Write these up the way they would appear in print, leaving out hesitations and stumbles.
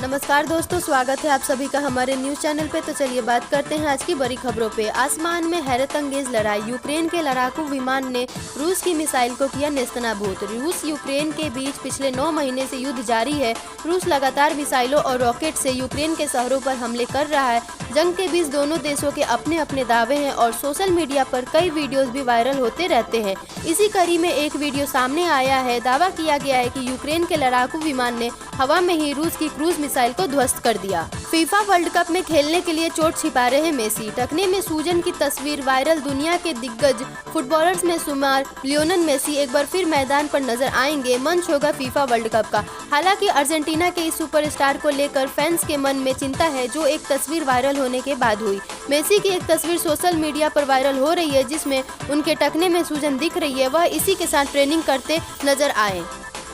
नमस्कार दोस्तों, स्वागत है आप सभी का हमारे न्यूज चैनल पे। तो चलिए बात करते हैं आज की बड़ी खबरों पे। आसमान में हैरत अंगेज लड़ाई, यूक्रेन के लड़ाकू विमान ने रूस की मिसाइल को किया नेस्तनाबूद। रूस यूक्रेन के बीच पिछले 9 महीने से युद्ध जारी है। रूस लगातार मिसाइलों और रॉकेट से यूक्रेन के शहरों पर हमले कर रहा है। जंग के बीच दोनों देशों के अपने अपने दावे हैं और सोशल मीडिया पर कई वीडियोस भी वायरल होते रहते हैं। इसी कड़ी में एक वीडियो सामने आया है। दावा किया गया है कि यूक्रेन के लड़ाकू विमान ने हवा में ही रूस की क्रूज मिसाइल को ध्वस्त कर दिया। फीफा वर्ल्ड कप में खेलने के लिए चोट छिपा रहे मेसी, टखने में सूजन की तस्वीर वायरल। दुनिया के दिग्गज फुटबॉलर्स में शुमार लियोनेल मेसी एक बार फिर मैदान पर नजर आएंगे। मंच होगा फीफा वर्ल्ड कप का। हालांकि अर्जेंटीना के इस सुपरस्टार को लेकर फैंस के मन में चिंता है, जो एक तस्वीर वायरल होने के बाद हुई। मेसी की एक तस्वीर सोशल मीडिया पर वायरल हो रही है, जिसमें उनके टखने में सूजन दिख रही है। वह इसी के साथ ट्रेनिंग करते नजर आए।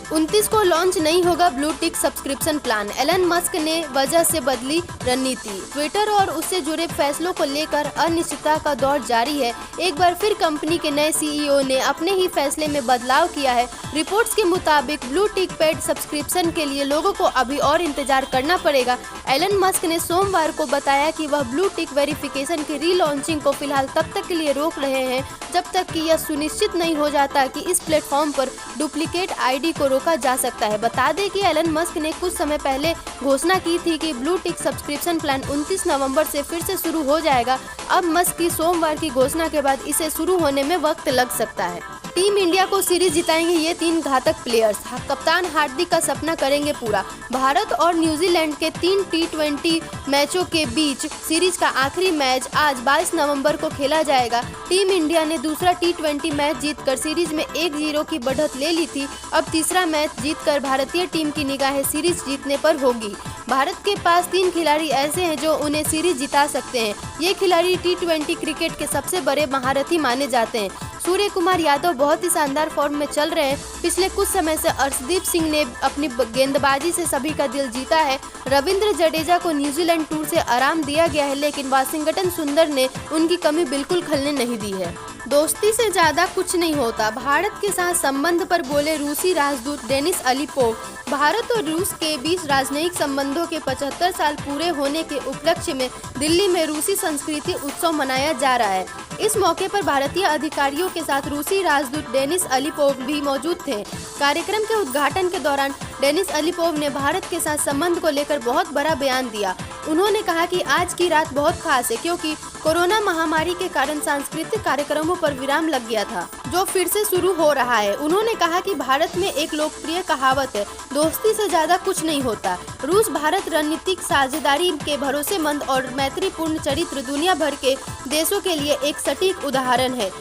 29 को लॉन्च नहीं होगा blue tick subscription plan, Elon Musk ने वजह से बदली रणनीति। ट्विटर और उससे जुड़े फैसलों को लेकर अनिश्चितता का दौर जारी है। एक बार फिर कंपनी के नए सीईओ ने अपने ही फैसले में बदलाव किया है। रिपोर्ट्स के मुताबिक ब्लू टिक पेड सब्सक्रिप्शन के लिए लोगों को अभी और इंतजार करना पड़ेगा। एलन मस्क ने सोमवार को बताया कि वह ब्लू टिक वेरिफिकेशन की रीलॉन्चिंग को फिलहाल तब तक के लिए रोक रहे हैं जब तक कि यह सुनिश्चित नहीं हो जाता कि इस प्लेटफॉर्म पर डुप्लीकेट आईडी को रोका जा सकता है। बता दें कि एलन मस्क ने कुछ समय पहले घोषणा की थी कि ब्लू टिक सब्सक्रिप्शन प्लान 29 नवंबर से फिर से शुरू हो जाएगा। अब मस्क की सोमवार की घोषणा के बाद इसे शुरू होने में वक्त लग सकता है। टीम इंडिया को सीरीज जिताएंगे ये 3 घातक प्लेयर्स, कप्तान हार्दिक का सपना करेंगे पूरा। भारत और न्यूजीलैंड के 3 T20 मैचों के बीच सीरीज का आखिरी मैच आज 22 नवंबर को खेला जाएगा। टीम इंडिया ने दूसरा T20 मैच जीतकर सीरीज में 1-0 की बढ़त ले ली थी। अब तीसरा मैच जीतकर भारतीय टीम की निगाहें सीरीज जीतने पर होगी। भारत के पास 3 खिलाड़ी ऐसे हैं जो उन्हें सीरीज जिता सकते हैं। ये खिलाड़ी T20 क्रिकेट के सबसे बड़े महारथी माने जाते हैं। सूर्य कुमार यादव बहुत ही शानदार फॉर्म में चल रहे हैं। पिछले कुछ समय से अर्शदीप सिंह ने अपनी गेंदबाजी से सभी का दिल जीता है। रविंद्र जडेजा को न्यूजीलैंड टूर से आराम दिया गया है, लेकिन वाशिंगटन सुंदर ने उनकी कमी बिल्कुल खलने नहीं दी है। दोस्ती से ज्यादा कुछ नहीं होता, भारत के साथ संबंध पर बोले रूसी राजदूत डेनिस अलीपोव। भारत और रूस के बीच राजनयिक संबंधों के 75 साल पूरे होने के उपलक्ष्य में दिल्ली में रूसी संस्कृति उत्सव मनाया जा रहा है। इस मौके पर भारतीय अधिकारियों के साथ रूसी राजदूत डेनिस अलीपोव भी मौजूद थे। कार्यक्रम के उद्घाटन के दौरान डेनिस अलीपोव ने भारत के साथ संबंध को लेकर बहुत बड़ा बयान दिया। उन्होंने कहा कि आज की रात बहुत खास है, क्योंकि कोरोना महामारी के कारण सांस्कृतिक कार्यक्रमों पर विराम लग गया था, जो फिर से शुरू हो रहा है। उन्होंने कहा कि भारत में एक लोकप्रिय कहावत है, दोस्ती से ज्यादा कुछ नहीं होता। रूस भारत रणनीतिक साझेदारी के भरोसेमंद और मैत्रीपूर्ण चरित्र दुनिया भर के देशों के लिए एक सटीक उदाहरण है।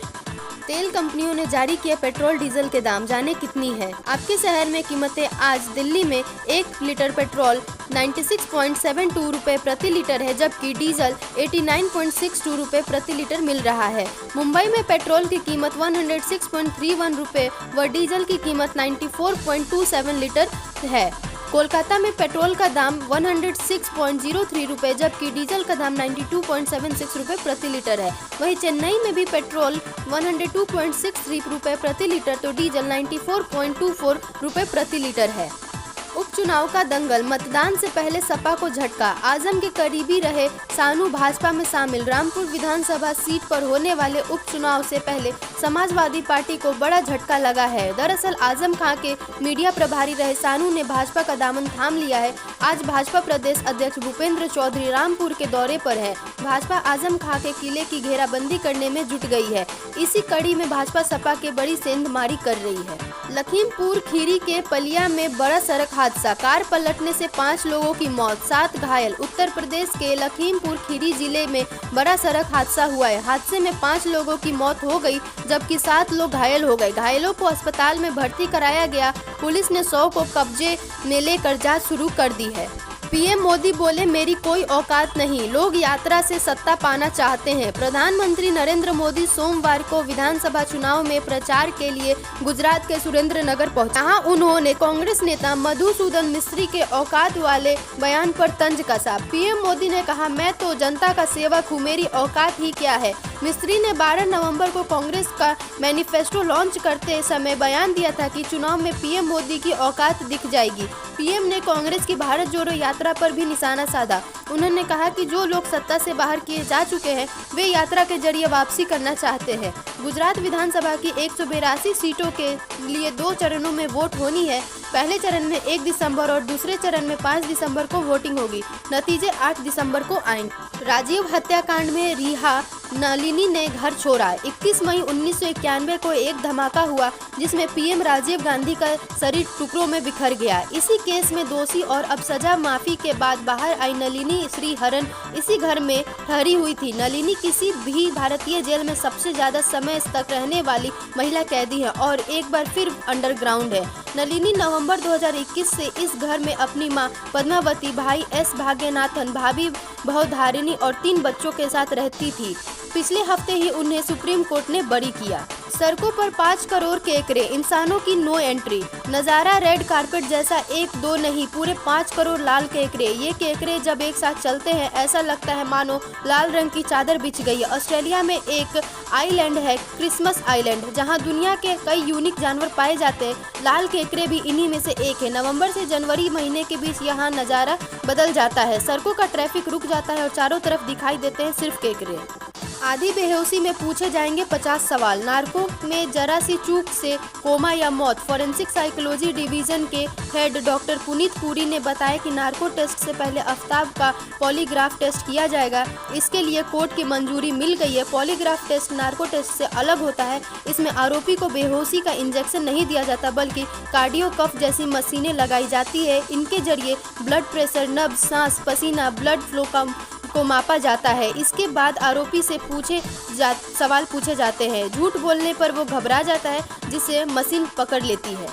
तेल कंपनियों ने जारी किया पेट्रोल डीजल के दाम, जाने कितनी है आपके शहर में कीमतें। आज दिल्ली में 1 लीटर पेट्रोल 96.72 रुपए प्रति लीटर है, जबकि डीजल 89.62 रुपए प्रति लीटर मिल रहा है। मुंबई में पेट्रोल की कीमत 106.31 रुपए व डीजल की कीमत 94.27 लीटर है। कोलकाता में पेट्रोल का दाम 106.03 रुपए जबकि डीजल का दाम 92.76 रुपए प्रति लीटर है। वहीं चेन्नई में भी पेट्रोल 102.63 रुपए प्रति लीटर तो डीजल 94.24 रुपए प्रति लीटर है। उपचुनाव का दंगल, मतदान से पहले सपा को झटका। आजम के करीबी रहे सानू भाजपा में शामिल। रामपुर विधानसभा सीट पर होने वाले उपचुनाव से पहले समाजवादी पार्टी को बड़ा झटका लगा है। दरअसल आजम खां के मीडिया प्रभारी रहे सानू ने भाजपा का दामन थाम लिया है। आज भाजपा प्रदेश अध्यक्ष भूपेंद्र चौधरी रामपुर के दौरे पर है। भाजपा आजम खां के किले की घेराबंदी करने में जुट गई है। इसी कड़ी में भाजपा सपा के बड़ी सेंधमारी कर रही है। लखीमपुर खीरी के पलिया में बड़ा सड़क हादसा, कार पलटने से 5 लोगों की मौत, 7 घायल। उत्तर प्रदेश के लखीमपुर खीरी जिले में बड़ा सड़क हादसा हुआ है। हादसे में 5 लोगों की मौत हो गई, जबकि 7 लोग घायल हो गए। घायलों को अस्पताल में भर्ती कराया गया। पुलिस ने 100 को कब्जे में लेकर जांच शुरू कर दी है। पीएम मोदी बोले, मेरी कोई औकात नहीं, लोग यात्रा से सत्ता पाना चाहते हैं। प्रधानमंत्री नरेंद्र मोदी सोमवार को विधानसभा चुनाव में प्रचार के लिए गुजरात के सुरेंद्रनगर पहुंचे। जहां उन्होंने कांग्रेस नेता मधुसूदन मिस्त्री के औकात वाले बयान पर तंज कसा। पीएम मोदी ने कहा, मैं तो जनता का सेवक हूं, मेरी औकात ही क्या है। मिस्त्री ने 12 नवंबर को कांग्रेस का मैनिफेस्टो लॉन्च करते समय बयान दिया था कि चुनाव में पीएम मोदी की औकात दिख जाएगी। पीएम ने कांग्रेस की भारत जोड़ो यात्रा पर भी निशाना साधा। उन्होंने कहा कि जो लोग सत्ता से बाहर किए जा चुके हैं वे यात्रा के जरिए वापसी करना चाहते हैं। गुजरात विधानसभा की 182 सीटों के लिए 2 चरणों में वोट होनी है। पहले चरण में 1 दिसंबर और दूसरे चरण में 5 दिसंबर को वोटिंग होगी। नतीजे 8 दिसंबर को आएंगे। राजीव हत्याकांड में रिहा नलिनी ने घर छोड़ा। 21 मई 1991 को एक धमाका हुआ जिसमें पीएम राजीव गांधी का शरीर टुकड़ों में बिखर गया। इसी केस में दोषी और अब सजा माफी के बाद बाहर आई नलिनी श्रीहरन इसी घर में ठहरी हुई थी। नलिनी किसी भी भारतीय जेल में सबसे ज्यादा समय तक रहने वाली महिला कैदी है और एक बार फिर अंडरग्राउंड है। नलिनी नवंबर 2021 से इस घर में अपनी मां पद्मावती, भाई एस भाग्यनाथन, भाभी भवधारिणी और 3 बच्चों के साथ रहती थी। पिछले हफ्ते ही उन्हें सुप्रीम कोर्ट ने बरी किया। सड़कों पर 5 करोड़ केकड़े, इंसानों की नो एंट्री। नज़ारा रेड कारपेट जैसा, 1-2 नहीं पूरे 5 करोड़ लाल केकड़े। ये केकड़े जब एक साथ चलते हैं ऐसा लगता है मानो लाल रंग की चादर बिछ गई है। ऑस्ट्रेलिया में एक आइलैंड है क्रिसमस आइलैंड, जहां दुनिया के कई यूनिक जानवर पाए जाते हैं। लाल केकड़े भी इन्हीं में से एक है। नवंबर से जनवरी महीने के बीच यहाँ नज़ारा बदल जाता है। सड़कों का ट्रैफिक रुक जाता है और चारों तरफ दिखाई देते हैं सिर्फ केकड़े। आधी बेहोशी में पूछे जाएंगे 50 सवाल। नार्को में जरा सी चूक से कोमा या मौत। फॉरेंसिक साइकोलॉजी डिवीजन के हेड डॉक्टर पुनीत पुरी ने बताया कि नार्को टेस्ट से पहले आफ्ताब का पॉलीग्राफ टेस्ट किया जाएगा। इसके लिए कोर्ट की मंजूरी मिल गई है। पॉलीग्राफ टेस्ट नार्को टेस्ट से अलग होता है। इसमें आरोपी को बेहोशी का इंजेक्शन नहीं दिया जाता बल्कि कार्डियो कफ जैसी मशीनें लगाई जाती है। इनके जरिए ब्लड प्रेशर, नब्ज, सांस, पसीना, ब्लड फ्लो को मापा जाता है। इसके बाद आरोपी से सवाल पूछे जाते हैं। झूठ बोलने पर वो घबरा जाता है जिसे मशीन पकड़ लेती है।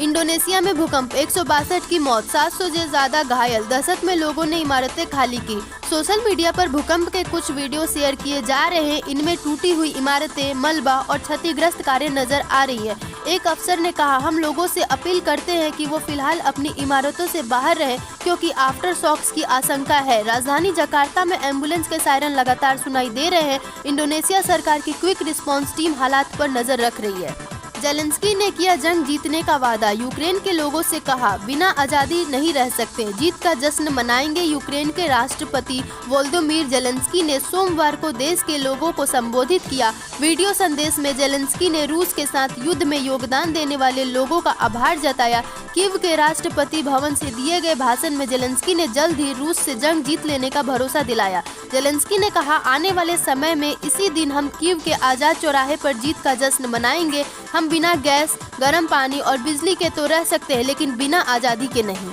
इंडोनेशिया में भूकंप, 162 की मौत, 700 से ज्यादा घायल। दहशत में लोगों ने इमारतें खाली की। सोशल मीडिया पर भूकंप के कुछ वीडियो शेयर किए जा रहे हैं। इनमें टूटी हुई इमारतें, मलबा और क्षतिग्रस्त कारें नजर आ रही है। एक अफसर ने कहा, हम लोगों से अपील करते हैं कि वो फिलहाल अपनी इमारतों से बाहर रहें क्योंकि आफ्टर शॉक्स की आशंका है। राजधानी जकार्ता में एम्बुलेंस के सायरन लगातार सुनाई दे रहे हैं। इंडोनेशिया सरकार की क्विक रिस्पांस टीम हालात पर नजर रख रही है। जेलेंस्की ने किया जंग जीतने का वादा। यूक्रेन के लोगों से कहा, बिना आजादी नहीं रह सकते, जीत का जश्न मनाएंगे। यूक्रेन के राष्ट्रपति वोलोदिमीर जेलेंस्की ने सोमवार को देश के लोगों को संबोधित किया। वीडियो संदेश में जेलेंस्की ने रूस के साथ युद्ध में योगदान देने वाले लोगों का आभार जताया। कीव के राष्ट्रपति भवन से दिए गए भाषण में जेलेंस्की ने जल्द ही रूस से जंग जीत लेने का भरोसा दिलाया। जेलेंस्की ने कहा, आने वाले समय में इसी दिन हम कीव के आजाद चौराहे पर जीत का जश्न मनाएंगे। हम बिना गैस, गर्म पानी और बिजली के तो रह सकते हैं लेकिन बिना आज़ादी के नहीं।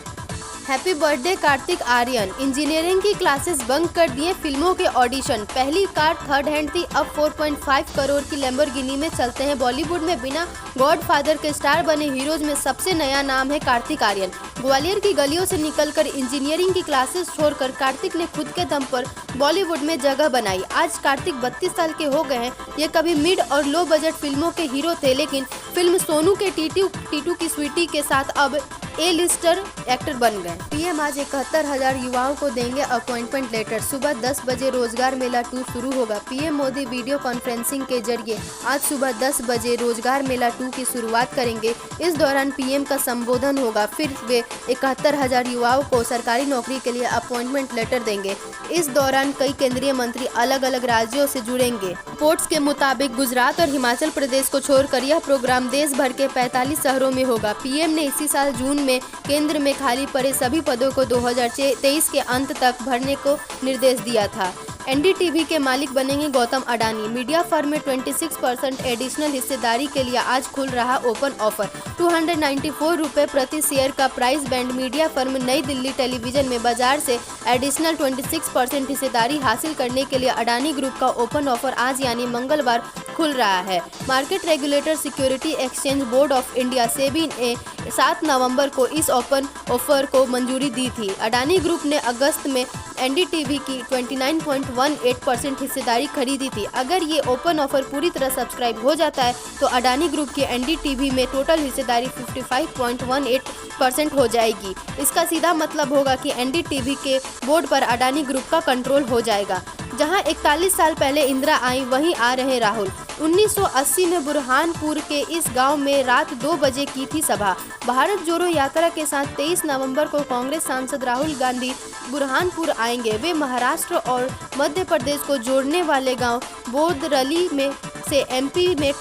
Happy birthday Kartik Aaryan. Engineering की क्लासेस बंक कर दिए फिल्मों के ऑडिशन। पहली कार थर्ड हैंड थी, अब 4.5 करोड़ की लैम्बोर्गिनी में चलते हैं। बॉलीवुड में बिना गॉडफादर के स्टार बने हीरोज में सबसे नया नाम है कार्तिक आर्यन। ग्वालियर की गलियों से निकलकर इंजीनियरिंग की क्लासेस छोड़कर कार्तिक ने खुद के दम पर बॉलीवुड में जगह बनाई। आज कार्तिक 32 साल के हो गए हैं। ये कभी मिड और लो बजट फिल्मों के हीरो थे लेकिन फिल्म सोनू के टीटू की स्वीटी के साथ अब ए-लिस्टर एक्टर बन गए। पीएम आज 71,000 युवाओं को देंगे अपॉइंटमेंट लेटर। सुबह 10 बजे रोजगार मेला 2 शुरू होगा। पीएम मोदी वीडियो कॉन्फ्रेंसिंग के जरिए आज सुबह 10 बजे रोजगार मेला 2 की शुरुआत करेंगे। इस दौरान पीएम का संबोधन होगा। फिर वे 71,000 युवाओं को सरकारी नौकरी के लिए अपॉइंटमेंट लेटर देंगे। इस दौरान कई केंद्रीय मंत्री अलग अलग राज्यों से जुड़ेंगे। रिपोर्ट्स के मुताबिक गुजरात और हिमाचल प्रदेश को छोड़कर यह प्रोग्राम देश भर के 45 शहरों में होगा। पीएम ने इसी साल जून में केंद्र में खाली पड़े सभी पदों को 2023 के अंत तक भरने को निर्देश दिया था। एनडीटीवी के मालिक बनेंगे गौतम अडानी। मीडिया फर्म में 26% एडिशनल हिस्सेदारी के लिए आज खुल रहा ओपन ऑफर। 294 रुपये प्रति शेयर का प्राइस बैंड। मीडिया फर्म नई दिल्ली टेलीविजन में बाजार से एडिशनल 26% हिस्सेदारी हासिल करने के लिए अडानी ग्रुप का ओपन ऑफर आज यानी मंगलवार खुल रहा है। Market regulator security exchange board of India SEBI ने 7 नवंबर को इस ओपन ऑफर को मंजूरी दी थी। अडानी ग्रुप ने अगस्त में एनडीटीवी की 29.18% हिस्सेदारी खरीदी थी। अगर ये ओपन ऑफर पूरी तरह सब्सक्राइब हो जाता है तो अडानी ग्रुप की एनडीटीवी में टोटल हिस्सेदारी 55.18% हो जाएगी। इसका सीधा मतलब होगा कि एनडीटीवी के बोर्ड पर अडानी ग्रुप का कंट्रोल हो जाएगा। जहां 41 साल पहले इंदिरा आई, वहीं आ रहे राहुल। 1980 में बुरहानपुर के इस गांव में रात 2 बजे की थी सभा। भारत जोड़ो यात्रा के साथ 23 नवंबर को कांग्रेस सांसद राहुल गांधी बुरहानपुर आएंगे। वे महाराष्ट्र और मध्य प्रदेश को जोड़ने वाले गांव बोदरली में से एमपी में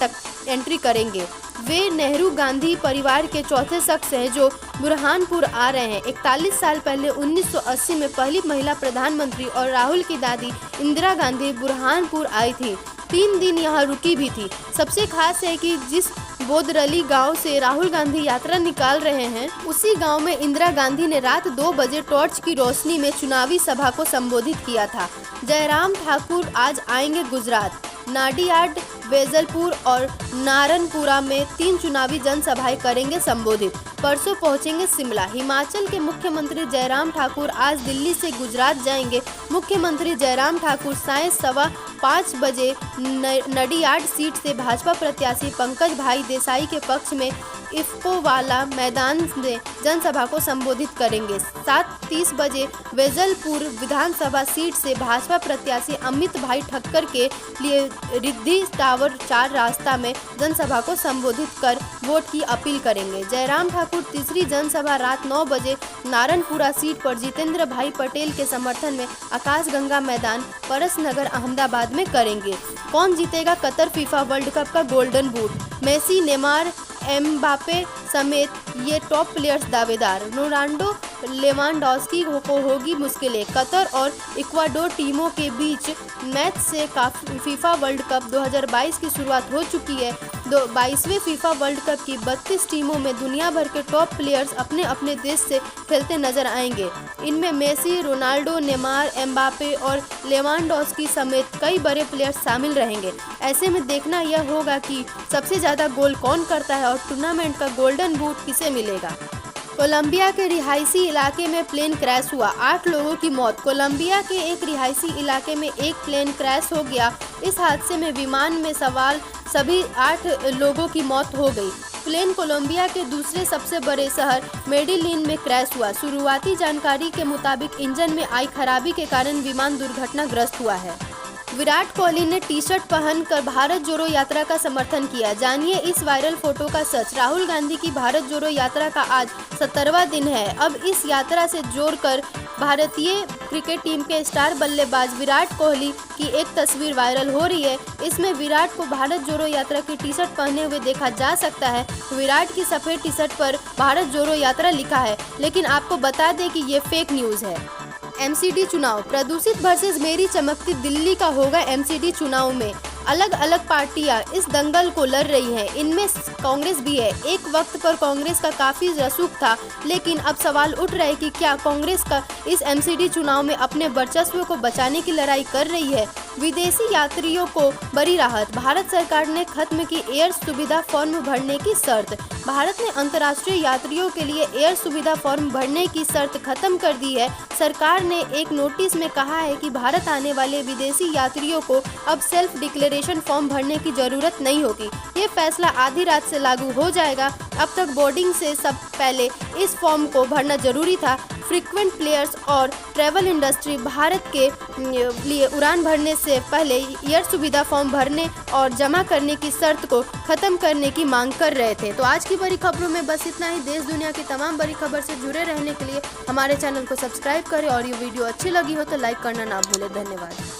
एंट्री करेंगे। वे नेहरू गांधी परिवार के चौथे शख्स हैं जो बुरहानपुर आ रहे हैं। 41 साल पहले 1980 में पहली महिला प्रधानमंत्री और राहुल की दादी इंदिरा गांधी बुरहानपुर आई थी। 3 दिन यहाँ रुकी भी थी। सबसे खास है कि जिस बोदरली गांव से राहुल गांधी यात्रा निकाल रहे हैं, उसी गांव में इंदिरा गांधी ने रात 2 बजे टॉर्च की रोशनी में चुनावी सभा को संबोधित किया था। जयराम ठाकुर आज आएंगे गुजरात। नाडियाड, वेजलपुर और नारनपुरा में 3 चुनावी जनसभाएं करेंगे संबोधित। परसों पहुंचेंगे शिमला। हिमाचल के मुख्यमंत्री जयराम ठाकुर आज दिल्ली से गुजरात जाएंगे। मुख्यमंत्री जयराम ठाकुर सायं 5:15 बजे नडियाड सीट से भाजपा प्रत्याशी पंकज भाई देसाई के पक्ष में इफ्को वाला मैदान में जनसभा को संबोधित करेंगे। 7:30 बजे वेजलपुर विधानसभा सीट से भाजपा प्रत्याशी अमित भाई ठक्कर के लिए रिद्धि टावर 4 रास्ता में जनसभा को संबोधित कर वोट की अपील करेंगे। जयराम ठाकुर तीसरी जनसभा रात 9 बजे नारनपुरा सीट पर जितेंद्र भाई पटेल के समर्थन में आकाशगंगा मैदान परसनगर अहमदाबाद में करेंगे। कौन जीतेगा कतर फीफा वर्ल्ड कप का golden boot? Messi, Neymar, Mbappe समेत ये टॉप प्लेयर्स दावेदार। रोनाल्डो, लेवांडोव्स्की को होगी मुश्किलें। कतर और इक्वाडोर टीमों के बीच मैच से फीफा वर्ल्ड कप 2022 की शुरुआत हो चुकी है। 22वें फीफा वर्ल्ड कप की 32 टीमों में दुनिया भर के टॉप प्लेयर्स अपने अपने देश से खेलते नजर आएंगे। इनमें मेसी, रोनाल्डो, नेमार, एम्बापे और लेवांडोव्स्की समेत कई बड़े प्लेयर्स शामिल रहेंगे। ऐसे में देखना यह होगा कि सबसे ज़्यादा गोल कौन करता है और टूर्नामेंट का गोल्डन बूट किसे मिलेगा। कोलंबिया के रिहायशी इलाके में प्लेन क्रैश हुआ, 8 लोगों की मौत। कोलंबिया के एक रिहायशी इलाके में एक प्लेन क्रैश हो गया। इस हादसे में विमान में सवार सभी 8 लोगों की मौत हो गई। प्लेन कोलंबिया के दूसरे सबसे बड़े शहर मेडिलिन में क्रैश हुआ। शुरुआती जानकारी के मुताबिक इंजन में आई खराबी के कारण विमान दुर्घटनाग्रस्त हुआ है। विराट कोहली ने टी-शर्ट पहनकर भारत जोड़ो यात्रा का समर्थन किया। जानिए इस वायरल फोटो का सच। राहुल गांधी की भारत जोड़ो यात्रा का आज 70वां दिन है। अब इस यात्रा से जोड़कर भारतीय क्रिकेट टीम के स्टार बल्लेबाज विराट कोहली की एक तस्वीर वायरल हो रही है। इसमें विराट को भारत जोड़ो यात्रा की टी-शर्ट पहने हुए देखा जा सकता है। विराट की सफ़ेद टी-शर्ट पर भारत जोड़ो यात्रा लिखा है, लेकिन आपको बता दें कि ये फेक न्यूज़ है। एमसीडी चुनाव, प्रदूषित वर्सेस मेरी चमकती दिल्ली का होगा एमसीडी चुनाव में। अलग अलग पार्टियां इस दंगल को लड़ रही हैं। इनमें कांग्रेस भी है। एक वक्त पर कांग्रेस का काफ़ी रसूख था, लेकिन अब सवाल उठ रहे कि क्या कांग्रेस का इस एमसीडी चुनाव में अपने वर्चस्व को बचाने की लड़ाई कर रही है। विदेशी यात्रियों को बड़ी राहत, भारत सरकार ने खत्म की एयर सुविधा फॉर्म भरने की शर्त। भारत ने अंतर्राष्ट्रीय यात्रियों के लिए एयर सुविधा फॉर्म भरने की शर्त खत्म कर दी है। सरकार ने एक नोटिस में कहा है कि भारत आने वाले विदेशी यात्रियों को अब सेल्फ डिक्लेरेशन फॉर्म भरने की जरूरत नहीं होगी। ये फैसला आधी रात से लागू हो जाएगा। अब तक बोर्डिंग से सब पहले इस फॉर्म को भरना जरूरी था। फ्रीक्वेंट प्लेयर्स और ट्रैवल इंडस्ट्री भारत के लिए उड़ान भरने से पहले एयर सुविधा फॉर्म भरने और जमा करने की शर्त को खत्म करने की मांग कर रहे थे। तो आज की बड़ी खबरों में बस इतना ही। देश दुनिया की तमाम बड़ी खबर से जुड़े रहने के लिए हमारे चैनल को सब्सक्राइब करें और ये वीडियो अच्छी लगी हो तो लाइक करना ना भूलें। धन्यवाद।